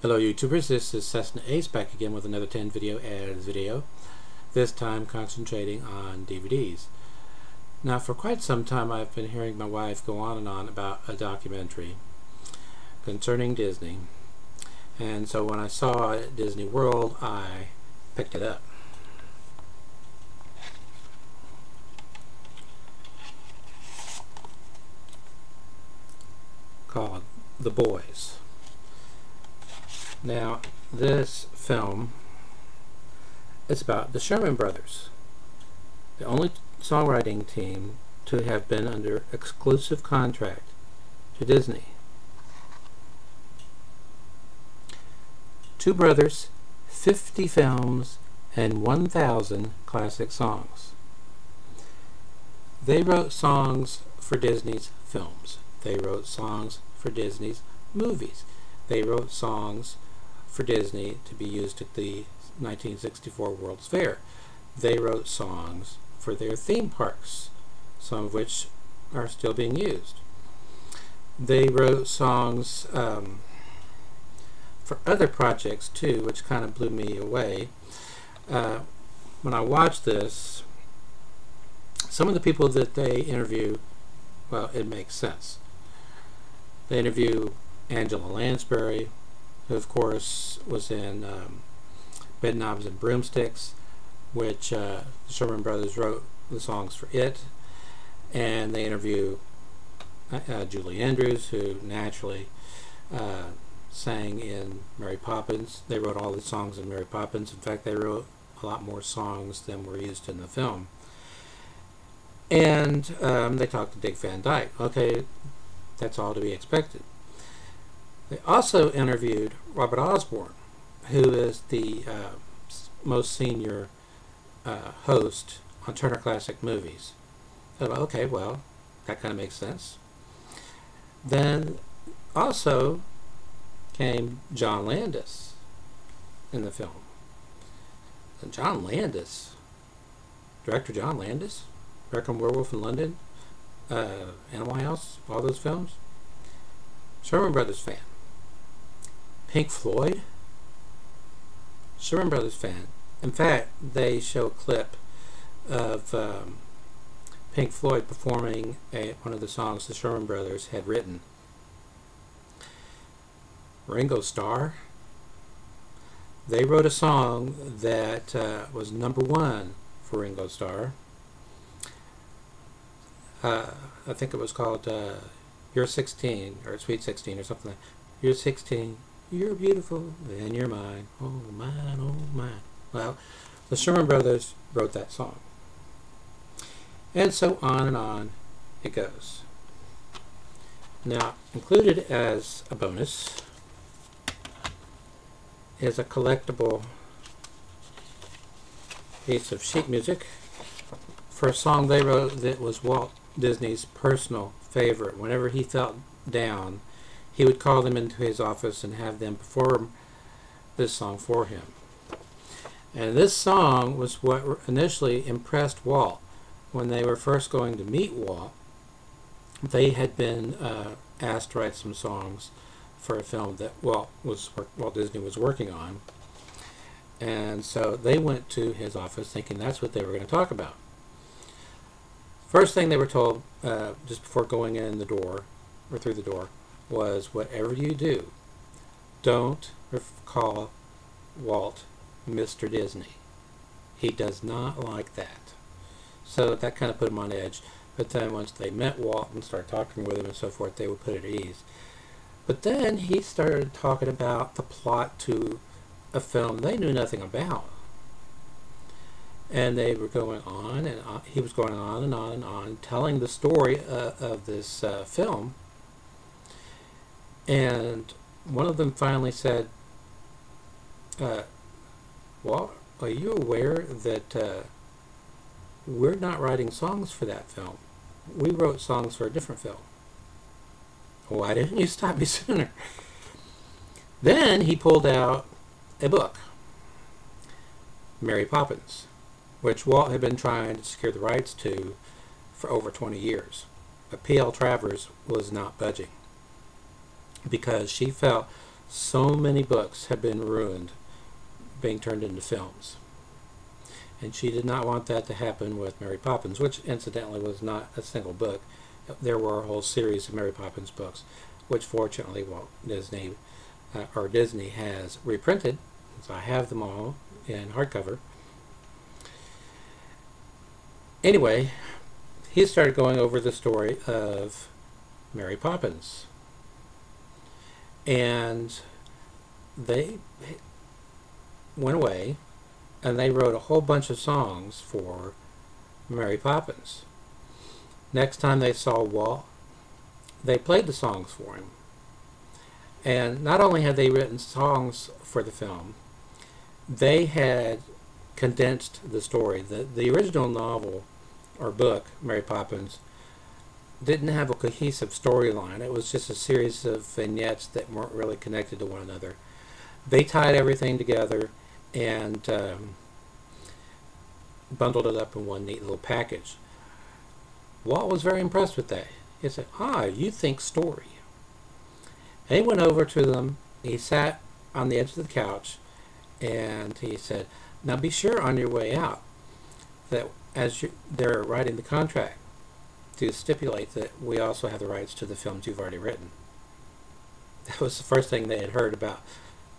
Hello YouTubers, this is Cessnaace back again with another 10 video ads video, this time concentrating on DVDs. Now for quite some time I've been hearing my wife go on and on about a documentary concerning Disney, and so when I saw it at Disney World I picked it up. Called The Boys. Now, this film is about the Sherman Brothers, the only songwriting team to have been under exclusive contract to Disney. Two brothers, 50 films, and 1,000 classic songs. They wrote songs for Disney's films. They wrote songs for Disney's movies. They wrote songs for Disney to be used at the 1964 World's Fair. They wrote songs for their theme parks, some of which are still being used. They wrote songs for other projects too, which kind of blew me away. When I watched this, some of the people that they interview, well, it makes sense. They interview Angela Lansbury, who of course was in Bedknobs and Broomsticks, which the Sherman Brothers wrote the songs for it. And they interview Julie Andrews, who naturally sang in Mary Poppins. They wrote all the songs in Mary Poppins. In fact, they wrote a lot more songs than were used in the film. And they talked to Dick Van Dyke. Okay, that's all to be expected. They also interviewed Robert Osborne, who is the most senior host on Turner Classic Movies. So, okay, well, that kind of makes sense. Then also came John Landis in the film. And John Landis, director John Landis, American Werewolf in London, Animal House, all those films. Sherman Brothers fan. Pink Floyd, Sherman Brothers fan. In fact, they show a clip of Pink Floyd performing one of the songs the Sherman Brothers had written. Ringo Starr, they wrote a song that was #1 for Ringo Starr. I think it was called You're 16, or Sweet 16, or something like that. You're 16, you're beautiful, and you're mine, oh mine, oh mine. Well, the Sherman Brothers wrote that song. And so on it goes. Now, included as a bonus is a collectible piece of sheet music for a song they wrote that was Walt Disney's personal favorite. Whenever he felt down, he would call them into his office and have them perform this song for him. And this song was what initially impressed Walt. When they were first going to meet Walt, they had been asked to write some songs for a film that Walt Disney was working on. And so they went to his office thinking that's what they were going to talk about. First thing they were told just before going in the door, or through the door, was whatever you do, don't call Walt Mr. Disney. He does not like that. So that kind of put him on edge. But then once they met Walt and started talking with him and so forth, they would put it at ease. But then he started talking about the plot to a film they knew nothing about. And they were going on, and he was going on and on and on, telling the story of this film. And one of them finally said, Walt, are you aware that we're not writing songs for that film? We wrote songs for a different film. Why didn't you stop me sooner? Then he pulled out a book, Mary Poppins, which Walt had been trying to secure the rights to for over 20 years. But P.L. Travers was not budging because she felt So many books have been ruined being turned into films. And she did not want that to happen with Mary Poppins, which incidentally was not a single book. There were a whole series of Mary Poppins books, which fortunately Walt Disney, or Disney, has reprinted. So I have them all in hardcover. Anyway, he started going over the story of Mary Poppins. And they went away and they wrote a whole bunch of songs for Mary Poppins. Next time they saw Walt, they played the songs for him. And not only had they written songs for the film, they had condensed the story. The original novel or book, Mary Poppins, didn't have a cohesive storyline. It was just a series of vignettes that weren't really connected to one another. They tied everything together and bundled it up in one neat little package. Walt was very impressed with that. He said, you think story. And he went over to them, he sat on the edge of the couch, and he said, now be sure on your way out that as they're writing the contract to stipulate that we also have the rights to the films you've already written. That was the first thing they had heard about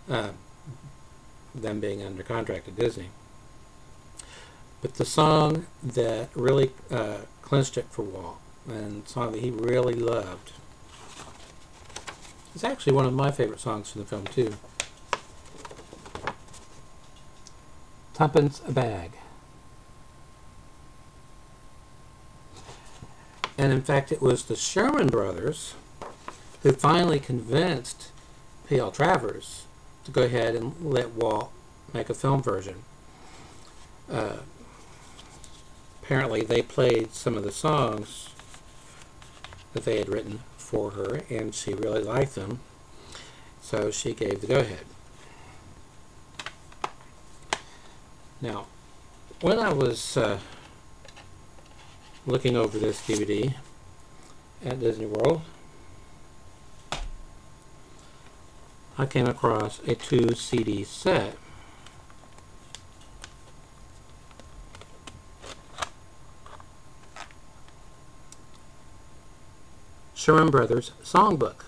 them being under contract at Disney. But the song that really clinched it for Walt, and the song that he really loved, is actually one of my favorite songs from the film too. Tuppence a Bag. And in fact, it was the Sherman Brothers who finally convinced P.L. Travers to go ahead and let Walt make a film version. Apparently, they played some of the songs that they had written for her, and she really liked them, so she gave the go-ahead. Now, when I was looking over this DVD at Disney World, I came across a 2 CD set. Sherman Brothers Songbook.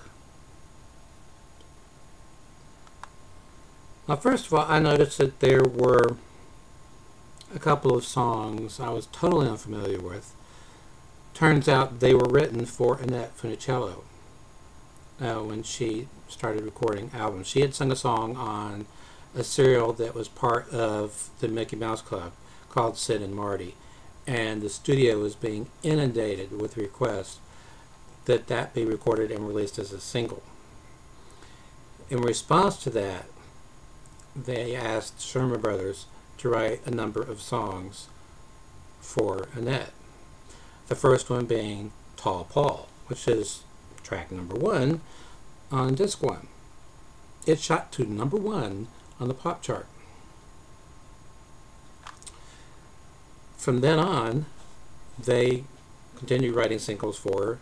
Now, first of all, I noticed that there were a couple of songs I was totally unfamiliar with. Turns out they were written for Annette Funicello when she started recording albums. She had sung a song on a serial that was part of the Mickey Mouse Club called Sid and Marty, and the studio was being inundated with requests that that be recorded and released as a single. In response to that, they asked Sherman Brothers to write a number of songs for Annette. The first one being Tall Paul, which is track number 1 on disc 1. It shot to number 1 on the pop chart. From then on, they continued writing singles for her,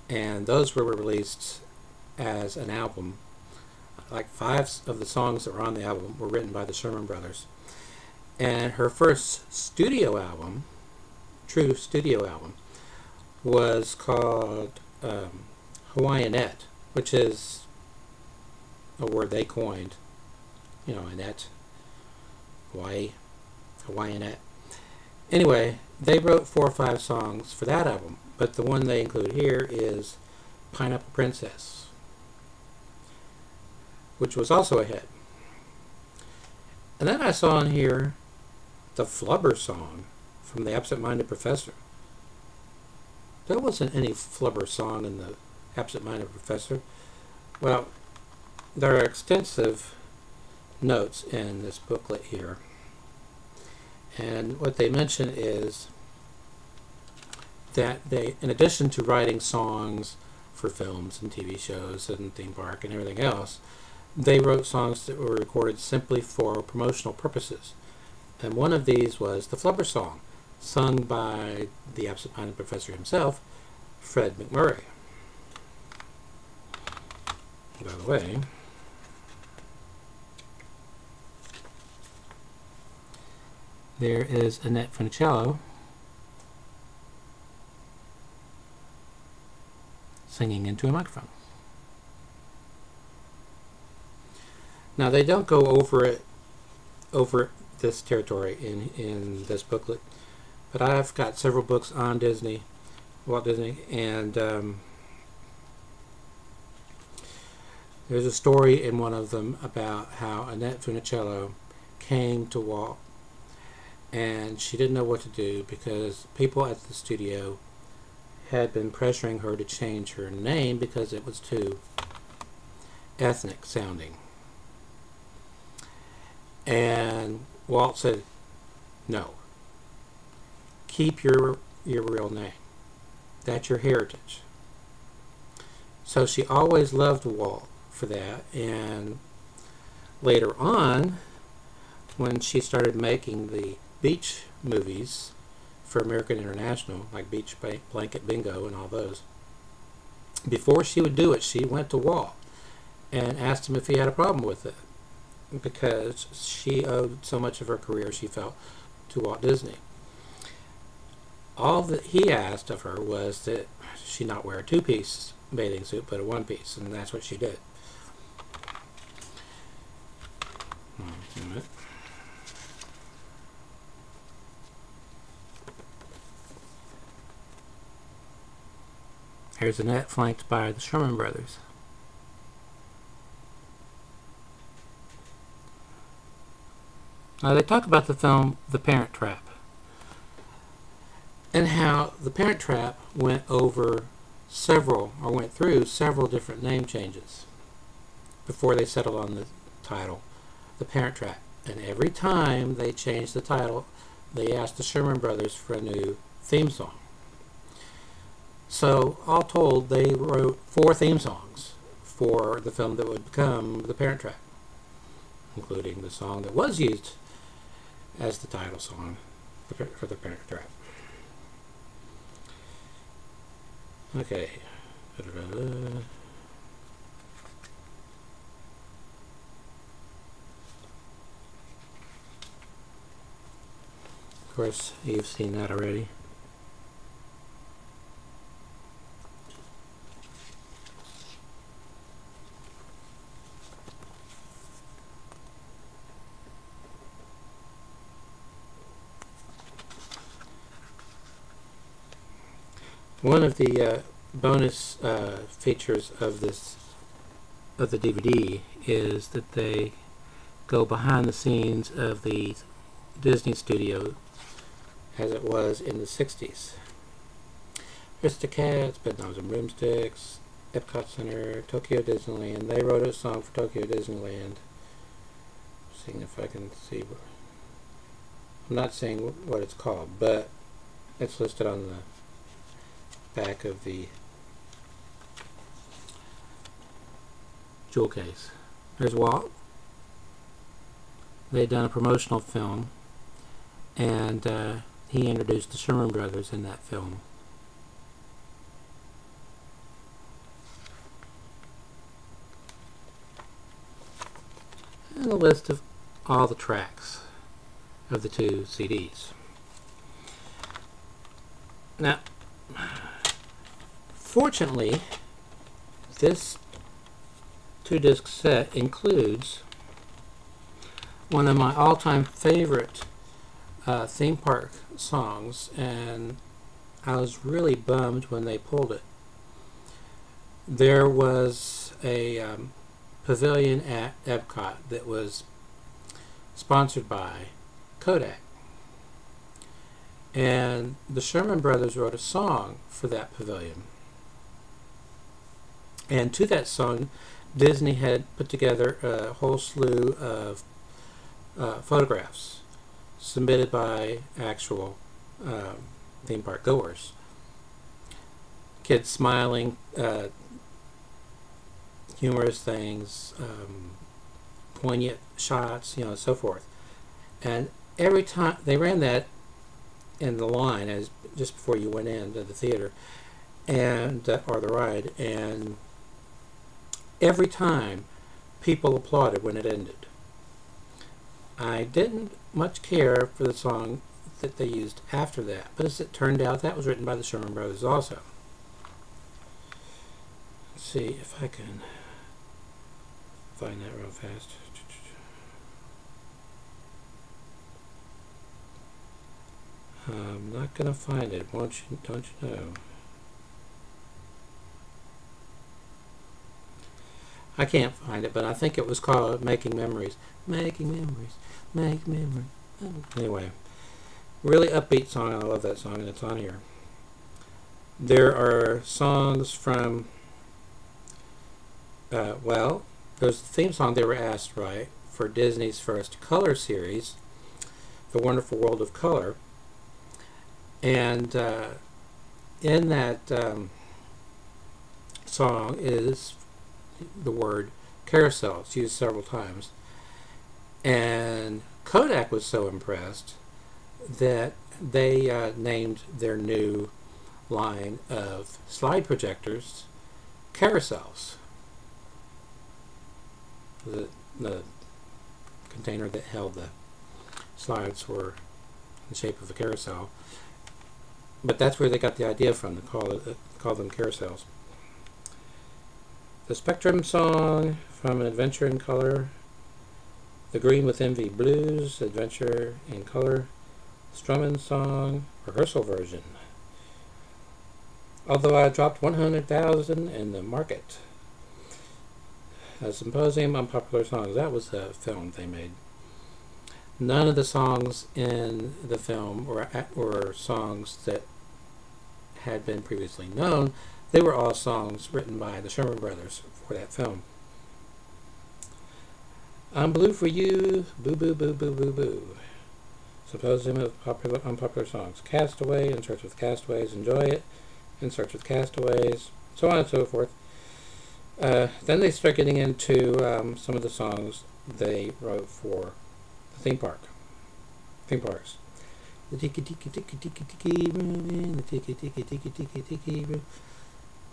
and those were released as an album. Like 5 of the songs that were on the album were written by the Sherman Brothers. And her first studio album, true studio album, was called Hawaiianette, which is a word they coined. You know, Annette, Hawaii, Hawaiianette. Anyway, they wrote 4 or 5 songs for that album, but the one they include here is Pineapple Princess, which was also a hit. And then I saw on here the Flubber song from the Absent-Minded Professor. There wasn't any Flubber song in the Absent-Minded Professor. Well, there are extensive notes in this booklet here. And what they mention is that they, in addition to writing songs for films and TV shows and theme park and everything else, they wrote songs that were recorded simply for promotional purposes. And one of these was the Flubber song, sung by the Absent-Minded Professor himself, Fred McMurray. By the way, There is Annette Funicello singing into a microphone. Now they don't go over this territory in this booklet, but I've got several books on Disney, Walt Disney, and there's a story in one of them about how Annette Funicello came to Walt, and she didn't know what to do because people at the studio had been pressuring her to change her name because it was too ethnic sounding. And Walt said, no, keep your real name. That's your heritage. So she always loved Walt for that, and later on, when she started making the beach movies for American International, like Beach Blanket Bingo and all those, before she would do it, she went to Walt and asked him if he had a problem with it, because she owed so much of her career, she felt, to Walt Disney. All that he asked of her was that she not wear a two-piece bathing suit, but a one-piece, and that's what she did. Here's Annette flanked by the Sherman Brothers. Now they talk about the film The Parent Trap, and how The Parent Trap went through several different name changes before they settled on the title, The Parent Trap. And every time they changed the title, they asked the Sherman Brothers for a new theme song. So, all told, they wrote 4 theme songs for the film that would become The Parent Trap, including the song that was used as the title song for The Parent Trap. Okay. Of course, you've seen that already. One of the bonus features of the DVD is that they go behind the scenes of the Disney studio as it was in the 60s. Aristocats, Bedknobs and Broomsticks, Epcot Center, Tokyo Disneyland. They wrote a song for Tokyo Disneyland. Seeing if I can see. I'm not saying what it's called, but it's listed on the back of the jewel case. There's Walt. They'd done a promotional film, and he introduced the Sherman Brothers in that film. And a list of all the tracks of the 2 CDs. Now, fortunately, this 2-disc set includes one of my all-time favorite theme park songs, and I was really bummed when they pulled it. There was a pavilion at Epcot that was sponsored by Kodak, and the Sherman Brothers wrote a song for that pavilion, and to that song Disney had put together a whole slew of photographs submitted by actual theme park goers. Kids smiling, humorous things, poignant shots, so forth. And every time they ran that in the line, as just before you went into the theater, and or the ride, and every time people applauded when it ended. I didn't much care for the song that they used after that, but as it turned out, that was written by the Sherman Brothers also. Let's see if I can find that real fast. I'm not going to find it, don't you know? I can't find it, but I think it was called Making Memories. Making Memories, make memories. Anyway, really upbeat song. I love that song, and it's on here. There are songs from, well, there's the theme song they were asked to write for Disney's first color series, The Wonderful World of Color. And in that song is the word carousel. It's used several times. And Kodak was so impressed that they named their new line of slide projectors carousels. The container that held the slides were in the shape of a carousel. But that's where they got the idea from, to call them carousels. The Spectrum song from An Adventure in Color. The Green with Envy Blues, Adventure in Color. Strummin' song, rehearsal version. Although I dropped 100,000 in the market. A Symposium on Popular Songs. That was the film they made. None of the songs in the film were songs that had been previously known. They were all songs written by the Sherman Brothers for that film. I'm Blue for You, Boo Boo Boo Boo Boo Boo. Symposium of Unpopular Songs. Castaway, In Search of the Castaways, Enjoy It, In Search of the Castaways, so on and so forth. Then they start getting into some of the songs they wrote for the theme parks. The tiki tiki tiki tiki tiki room, the tiki tiki tiki tiki tiki room.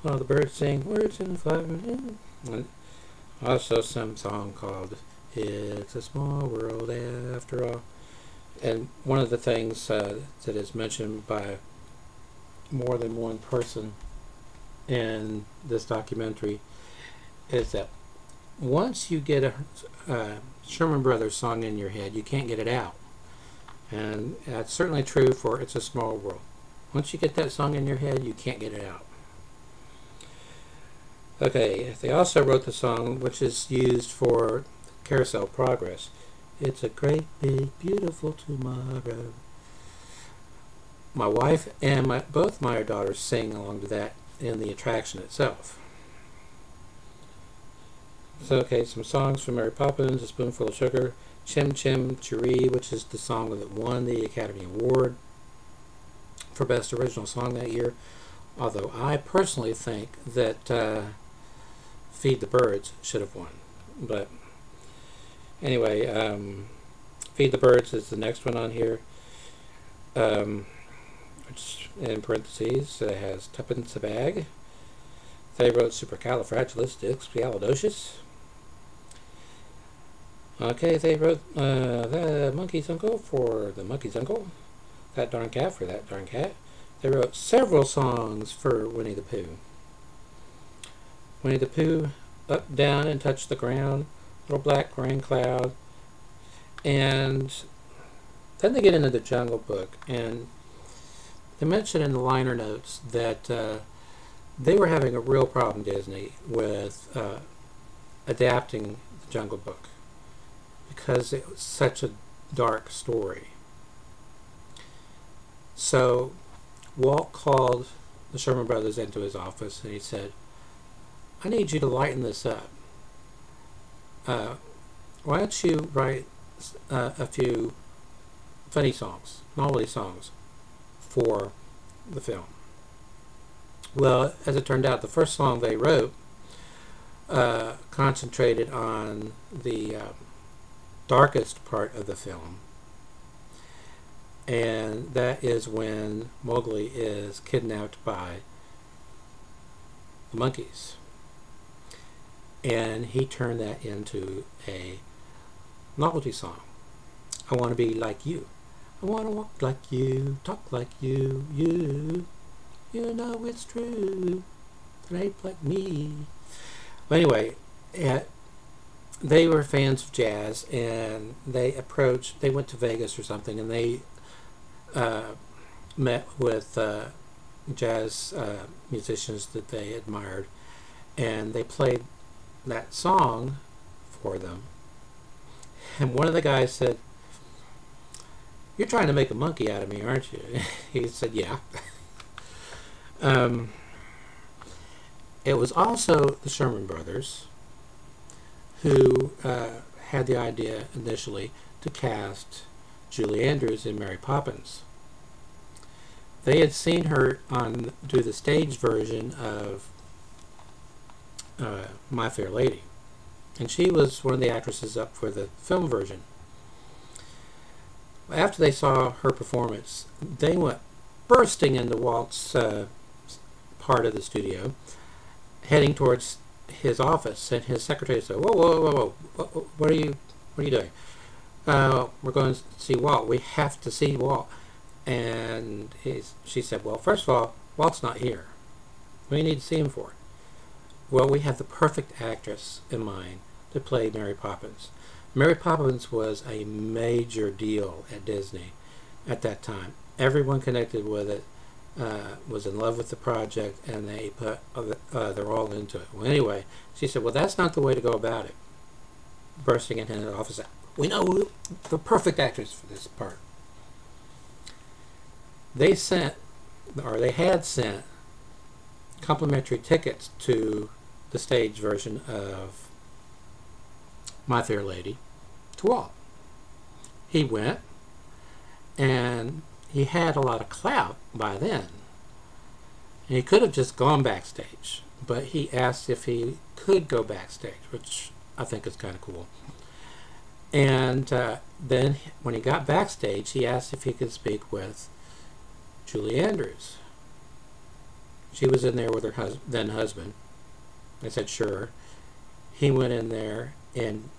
While the birds sing words in the flower. And also some song called It's a Small World After All. And one of the things that is mentioned by more than one person in this documentary is that once you get a Sherman Brothers song in your head, you can't get it out. And that's certainly true for It's a Small World. Once you get that song in your head, you can't get it out. Okay, they also wrote the song which is used for Carousel Progress. It's a great, big, beautiful tomorrow. My wife and both my daughters sing along to that in the attraction itself. So, okay, some songs from Mary Poppins, A Spoonful of Sugar, Chim Chim Cheree, which is the song that won the Academy Award for Best Original Song that year. Although I personally think that Feed the Birds should have won. But anyway, Feed the Birds is the next one on here. Which in parentheses has Tuppence a Bag. They wrote Supercalifragilisticexpialidocious. Okay, they wrote The Monkey's Uncle for The Monkey's Uncle. That Darn Cat for That Darn Cat. They wrote several songs for Winnie the Pooh. Winnie the Pooh, Up, Down, and Touch the Ground, Little Black Rain Cloud. And then they get into the Jungle Book, and they mention in the liner notes that they were having a real problem, Disney, with adapting the Jungle Book because it was such a dark story. So Walt called the Sherman Brothers into his office and he said, I need you to lighten this up. Why don't you write a few funny songs, novelty songs for the film? Well, as it turned out, the first song they wrote concentrated on the darkest part of the film, and that is when Mowgli is kidnapped by the monkeys, and he turned that into a novelty song. I want to be like you. I want to walk like you, talk like you, you know it's true. An ape like me. Well, anyway, they were fans of jazz, and they went to Vegas or something, and they met with jazz musicians that they admired, and they played that song for them. And one of the guys said, "You're trying to make a monkey out of me, aren't you?" He said, "Yeah." It was also the Sherman Brothers who had the idea initially to cast Julie Andrews in Mary Poppins. They had seen her do the stage version of My Fair Lady, and she was one of the actresses up for the film version. After they saw her performance, they went bursting into Walt's part of the studio, heading towards his office, and his secretary said, "Whoa, whoa, whoa, whoa! What are you doing? We're going to see Walt. We have to see Walt." And she said, "Well, first of all, Walt's not here. What do you need to see him for?" "Well, we have the perfect actress in mind to play Mary Poppins." Mary Poppins was a major deal at Disney at that time. Everyone connected with it, was in love with the project, and they put their all into it. Well, anyway, she said, "Well, that's not the way to go about it." Bursting into the office, "We know the perfect actress for this part." They had sent complimentary tickets to the stage version of My Fair Lady to Walt. He went, and he had a lot of clout by then. And he could have just gone backstage, but he asked if he could go backstage, which I think is kind of cool. And then when he got backstage, he asked if he could speak with Julie Andrews. She was in there with her then husband. I said, "Sure." He went in there and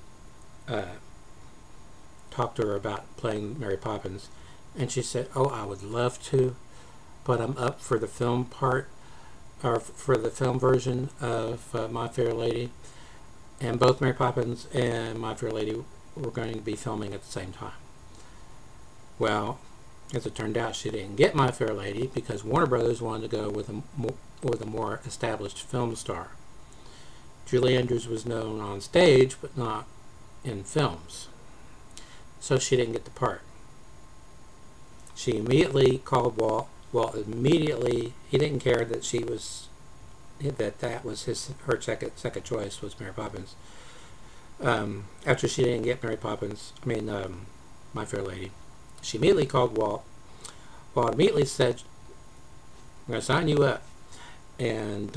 talked to her about playing Mary Poppins, and she said, "Oh, I would love to, but I'm up for the film part, or for the film version of My Fair Lady." And both Mary Poppins and My Fair Lady were going to be filming at the same time. Well, as it turned out, she didn't get My Fair Lady because Warner Brothers wanted to go with a more established film star. Julie Andrews was known on stage, but not in films, so she didn't get the part. She immediately called Walt. Walt immediately, he didn't care that that was her second choice was Mary Poppins. After she didn't get My Fair Lady, she immediately called Walt. Walt immediately said, "I'm going to sign you up." And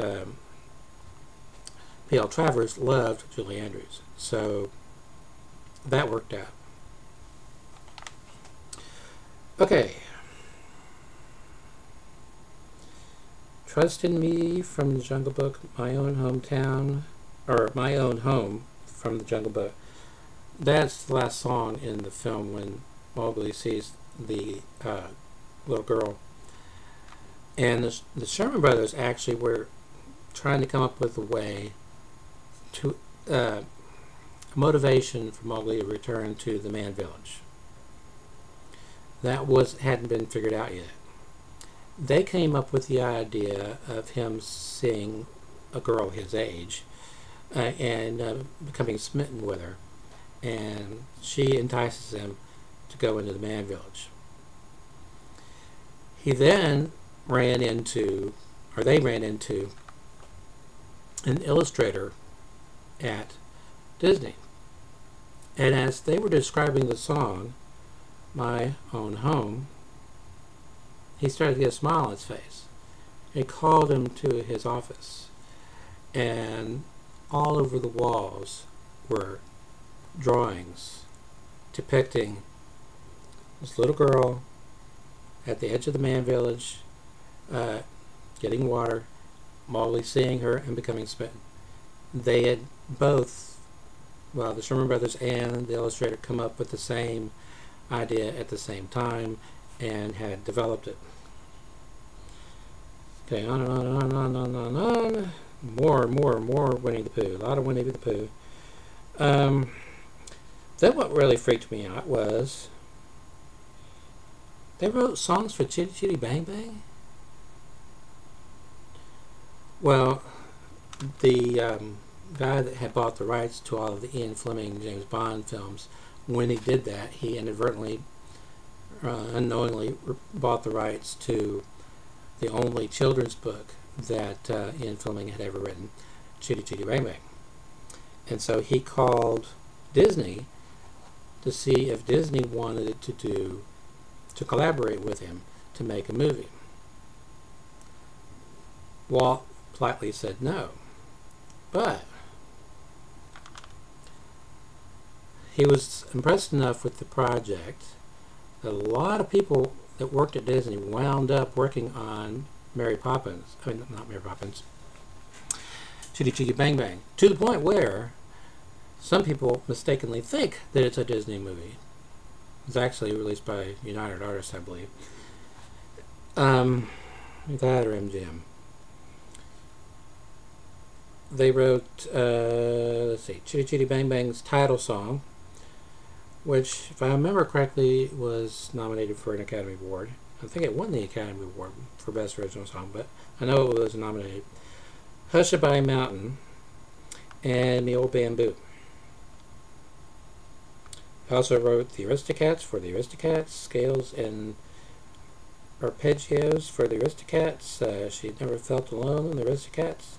P.L. Travers loved Julie Andrews, so that worked out. Okay. "Trust in Me" from the Jungle Book, "My Own Hometown," or "My Own Home" from the Jungle Book. That's the last song in the film when Mowgli sees the little girl. And the Sherman Brothers actually were trying to come up with a way to motivation for Mowgli to return to the man village. That hadn't been figured out yet. They came up with the idea of him seeing a girl his age and becoming smitten with her, and she entices him to go into the man village. They ran into an illustrator at Disney, and as they were describing the song "My Own Home," he started to get a smile on his face. He called him to his office, and all over the walls were drawings depicting this little girl at the edge of the man village, getting water, Mowgli seeing her and becoming smitten. They had both, the Sherman Brothers and the illustrator, come up with the same idea at the same time and had developed it. Okay, on and on and on and on and on and on. More and more and more Winnie the Pooh. A lot of Winnie the Pooh. Then what really freaked me out was they wrote songs for Chitty Chitty Bang Bang? Well, the guy that had bought the rights to all of the Ian Fleming James Bond films, when he did that, he inadvertently, unknowingly bought the rights to the only children's book that Ian Fleming had ever written, Chitty Chitty Bang Bang. And so he called Disney to see if Disney wanted to collaborate with him to make a movie. Walt politely said no, but he was impressed enough with the project that a lot of people that worked at Disney wound up working on Mary Poppins. I mean, not Mary Poppins. Chitty Chitty Bang Bang. To the point where some people mistakenly think that it's a Disney movie. It's actually released by United Artists, I believe. That or MGM. They wrote, let's see, Chitty Chitty Bang Bang's title song, which, if I remember correctly, was nominated for an Academy Award. I think it won the Academy Award for Best Original Song, but I know it was nominated. Hushabye Mountain and Me Old Bamboo. I also wrote the Aristocats for the Aristocats, Scales and Arpeggios for the Aristocats, She Never Felt Alone, the Aristocats,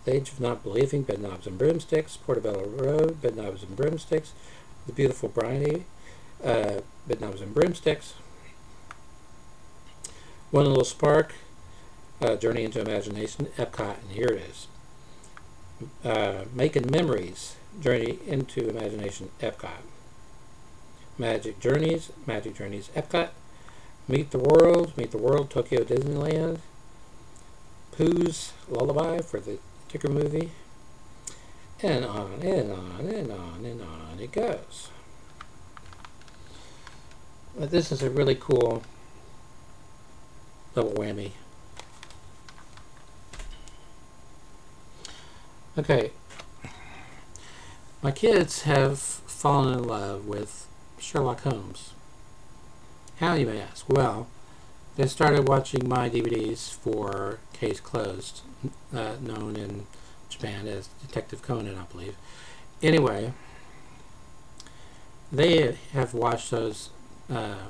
The Age of Not Believing, Bedknobs and Broomsticks, Portobello Road, Bedknobs and Broomsticks, The Beautiful Bride, Bedknobs and Broomsticks, One Little Spark, Journey into Imagination, Epcot, and here it is. Making Memories, Journey into Imagination, Epcot. Magic Journeys, Epcot. Meet the World, Tokyo Disneyland. Pooh's Lullaby for the Ticker movie. And on and on and on and on it goes. But this is a really cool double whammy. Okay. My kids have fallen in love with Sherlock Holmes. How, you may ask? Well, they started watching my DVDs for Case Closed, known in Japan as Detective Conan, I believe. Anyway, they have watched those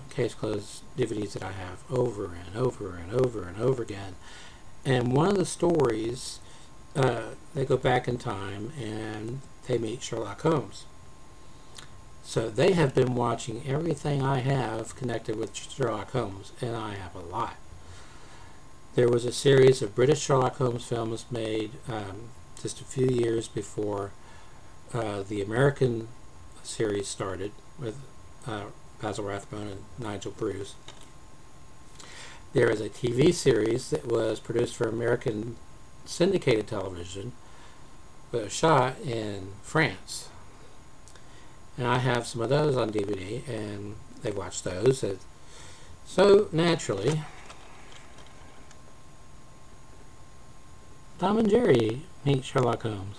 Case Closed DVDs that I have over and over and over and over again. And one of the stories, they go back in time and they meet Sherlock Holmes. So they have been watching everything I have connected with Sherlock Holmes, and I have a lot. There was a series of British Sherlock Holmes films made just a few years before the American series started with Basil Rathbone and Nigel Bruce. There is a TV series that was produced for American syndicated television, but was shot in France. And I have some of those on DVD, and they watched those. So, naturally, Tom and Jerry meet Sherlock Holmes.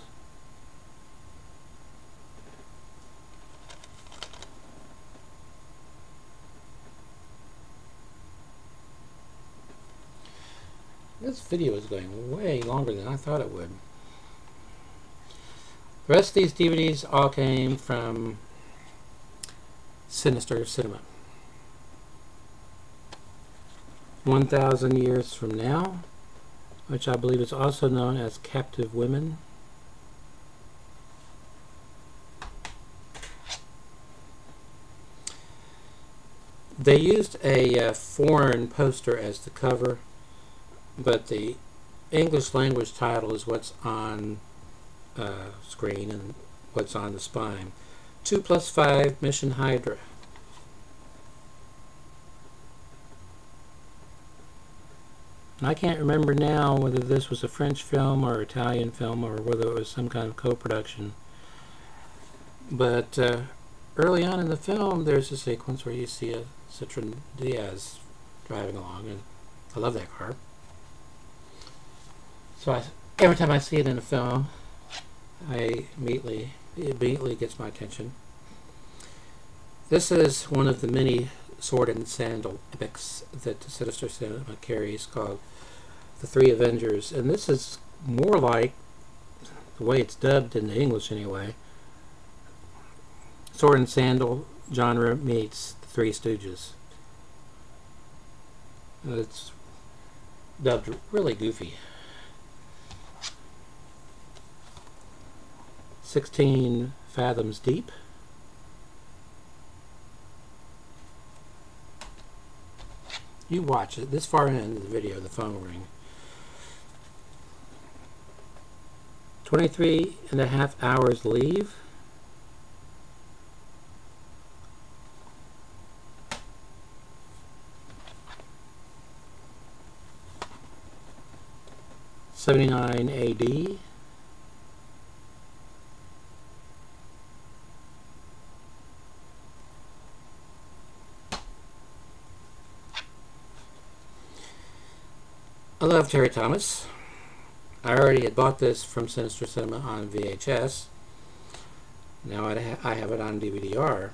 This video is going way longer than I thought it would. The rest of these DVDs all came from Sinister Cinema. 1,000 Years From Now, which I believe is also known as Captive Women. They used a foreign poster as the cover, but the English language title is what's on screen and what's on the spine. 2+5 Mission Hydra. I can't remember now whether this was a French film or Italian film or whether it was some kind of co-production. But early on in the film, there's a sequence where you see a Citroen Diaz driving along, and I love that car. So every time I see it in a film, it immediately gets my attention. This is one of the many sword and sandal epics that the Sinister Cinema carries, called The Three Avengers, and this is more like, the way it's dubbed in the English anyway, sword and sandal genre meets The Three Stooges. It's dubbed really goofy. 16 Fathoms Deep. You watch it. This far into the video, the phone will ring. 23.5 hours leave. '79 AD. I love Terry Thomas. I already had bought this from Sinister Cinema on VHS. Now I have it on DVD-R.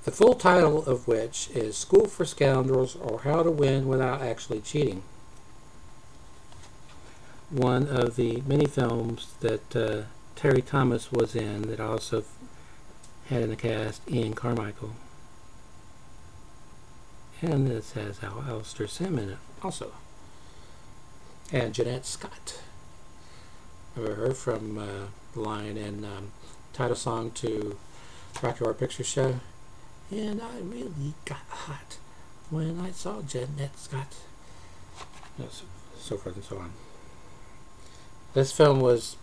The full title of which is School for Scoundrels, or How to Win Without Actually Cheating. One of the many films that Terry Thomas was in that also had in the cast Ian Carmichael. And this has Alistair Sim in it also. And Jeanette Scott. Remember her from The Lion and title song to Rocky Horror Picture Show. And I really got hot when I saw Jeanette Scott. So forth and so on. This film was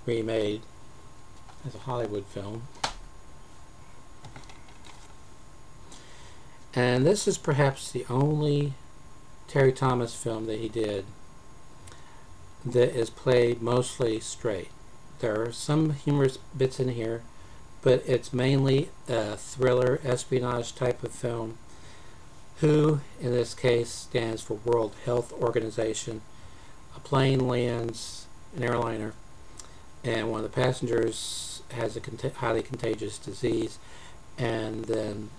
remade as a Hollywood film. And this is perhaps the only Terry Thomas film that he did that is played mostly straight. There are some humorous bits in here, but it's mainly a thriller, espionage type of film. WHO, in this case, stands for World Health Organization. A plane lands, an airliner, and one of the passengers has a highly contagious disease, and then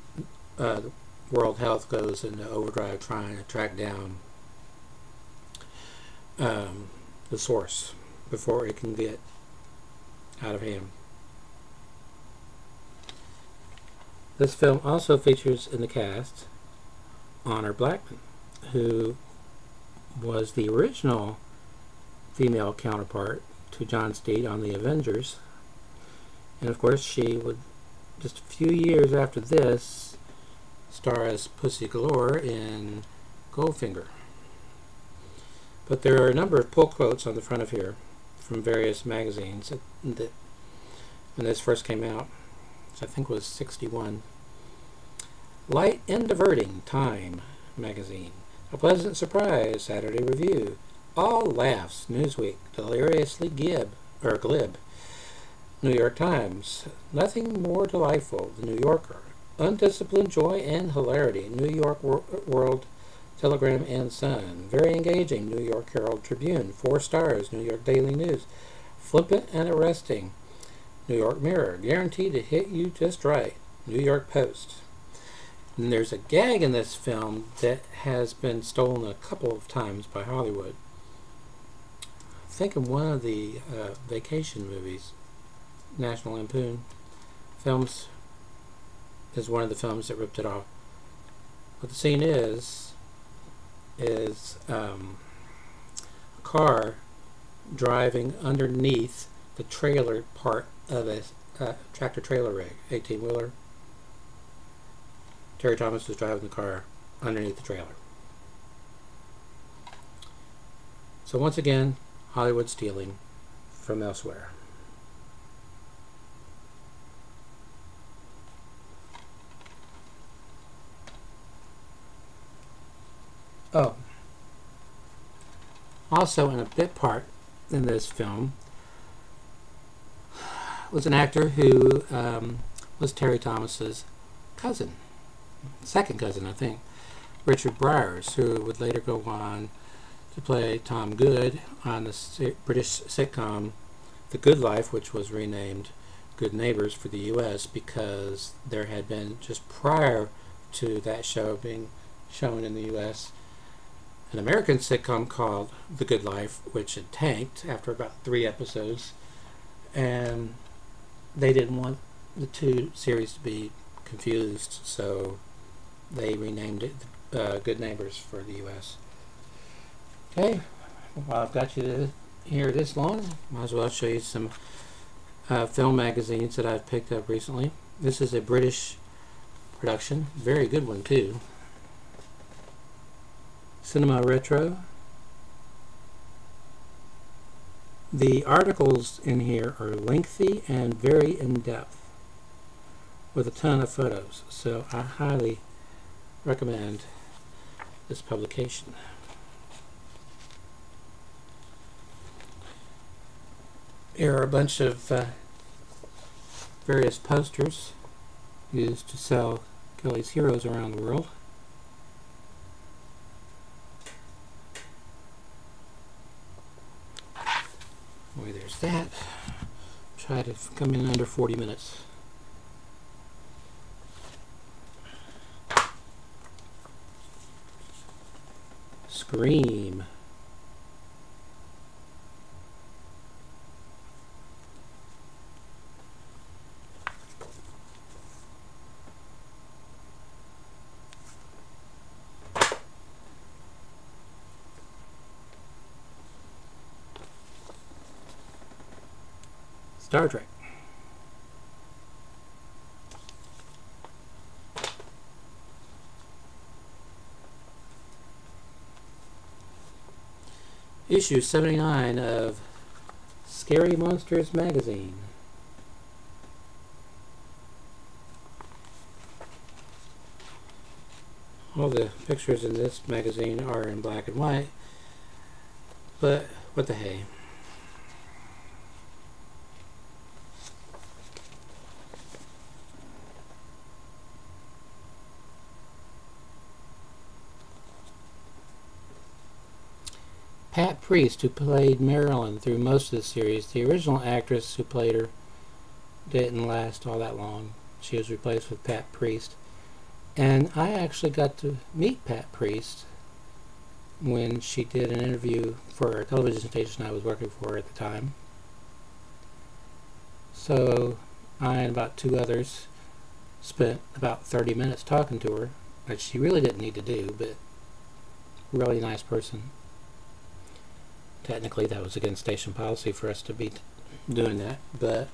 World Health goes into overdrive trying to track down the source before it can get out of hand. This film also features in the cast Honor Blackman, who was the original female counterpart to John Steed on the Avengers, and of course she would, just a few years after this, star as Pussy Galore in Goldfinger. But there are a number of pull quotes on the front of here from various magazines that when this first came out, which I think was '61. Light and diverting Time magazine. A pleasant surprise Saturday Review. All laughs Newsweek. Deliriously glib. New York Times. Nothing more delightful. The New Yorker. Undisciplined joy and hilarity. New York World Telegram and Sun. Very engaging. New York Herald Tribune. 4 stars. New York Daily News. Flippant and arresting. New York Mirror. Guaranteed to hit you just right. New York Post. And there's a gag in this film that has been stolen a couple of times by Hollywood. I think in one of the vacation movies, National Lampoon films, is one of the films that ripped it off. What the scene is a car driving underneath the trailer part of a tractor trailer rig, 18-wheeler. Terry Thomas was driving the car underneath the trailer. So once again, Hollywood stealing from elsewhere. Oh, also in a bit part in this film was an actor who was Terry Thomas's cousin, second cousin, I think, Richard Briers, who would later go on to play Tom Good on the British sitcom The Good Life, which was renamed Good Neighbors for the U.S. because there had been, just prior to that show being shown in the U.S., an American sitcom called The Good Life, which had tanked after about 3 episodes, and they didn't want the two series to be confused, so they renamed it Good Neighbors for the U.S. Okay, well, I've got you here this long. Might as well show you some film magazines that I've picked up recently. This is a British production, very good one too. Cinema Retro. The articles in here are lengthy and very in-depth with a ton of photos, so I highly recommend this publication. Here are a bunch of various posters used to sell Kelly's Heroes around the world. Boy, there's that. Try to come in under 40 minutes. Scream. Star Trek. Issue 79 of Scary Monsters magazine. All the pictures in this magazine are in black and white, but what the hey. Pat Priest, who played Marilyn through most of the series, the original actress who played her didn't last all that long. She was replaced with Pat Priest. And I actually got to meet Pat Priest when she did an interview for a television station I was working for at the time. So I and about 2 others spent about 30 minutes talking to her, which she really didn't need to do, but really nice person. Technically, that was against station policy for us to be doing that, but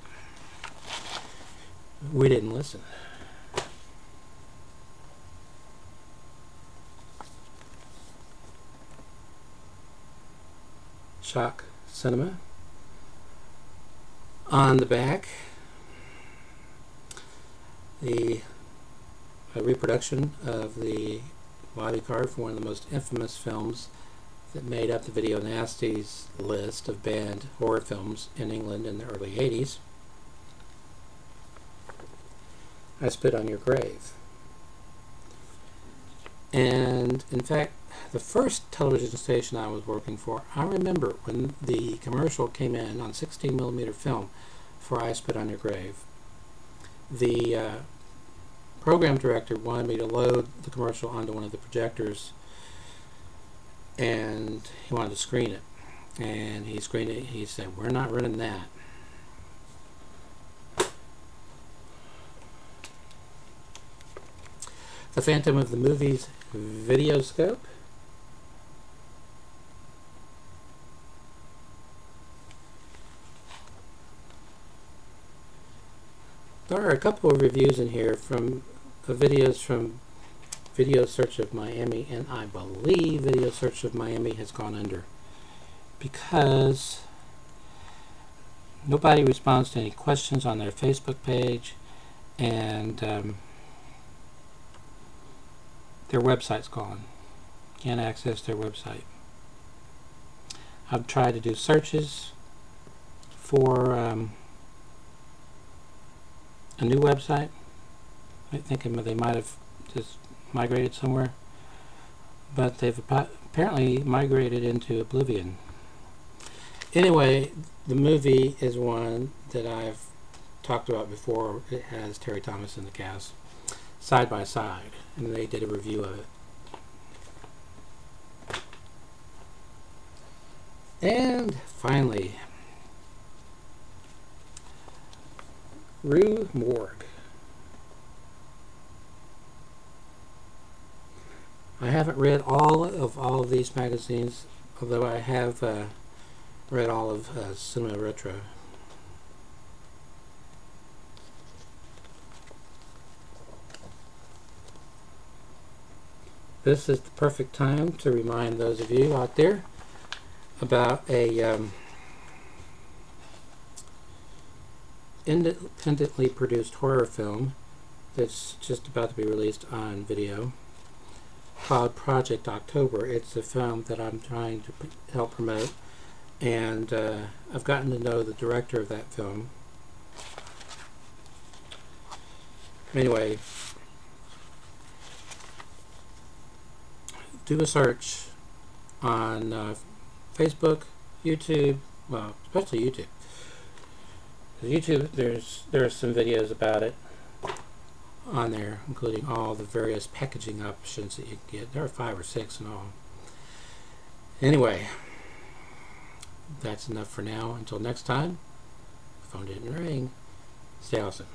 we didn't listen. Shock Cinema. On the back, a reproduction of the body card for one of the most infamous films that made up the Video Nasties list of banned horror films in England in the early 80s. I Spit on Your Grave. And in fact, the first television station I was working for, I remember when the commercial came in on 16mm film for I Spit on Your Grave. The program director wanted me to load the commercial onto one of the projectors, and he wanted to screen it. And he screened it. He said, "We're not running that." The Phantom of the Movies Videoscope. There are a couple of reviews in here from videos from Video Search of Miami, and I believe Video Search of Miami has gone under because nobody responds to any questions on their Facebook page, and their website's gone. Can't access their website. I've tried to do searches for a new website. I think they might have just migrated somewhere, but they've apparently migrated into oblivion. Anyway, the movie is one that I've talked about before. It has Terry Thomas in the cast, Side by Side, and they did a review of it. And finally, Rue Morgue. I haven't read all of these magazines, although I have read all of Cinema Retro. This is the perfect time to remind those of you out there about a independently produced horror film that's just about to be released on video called Project October. It's a film that I'm trying to help promote, and I've gotten to know the director of that film. Anyway, do a search on Facebook, YouTube, well, especially YouTube. YouTube, there are some videos about it on there, including all the various packaging options that you can get. There are 5 or 6 in all. Anyway, that's enough for now. Until next time, phone didn't ring. Stay awesome.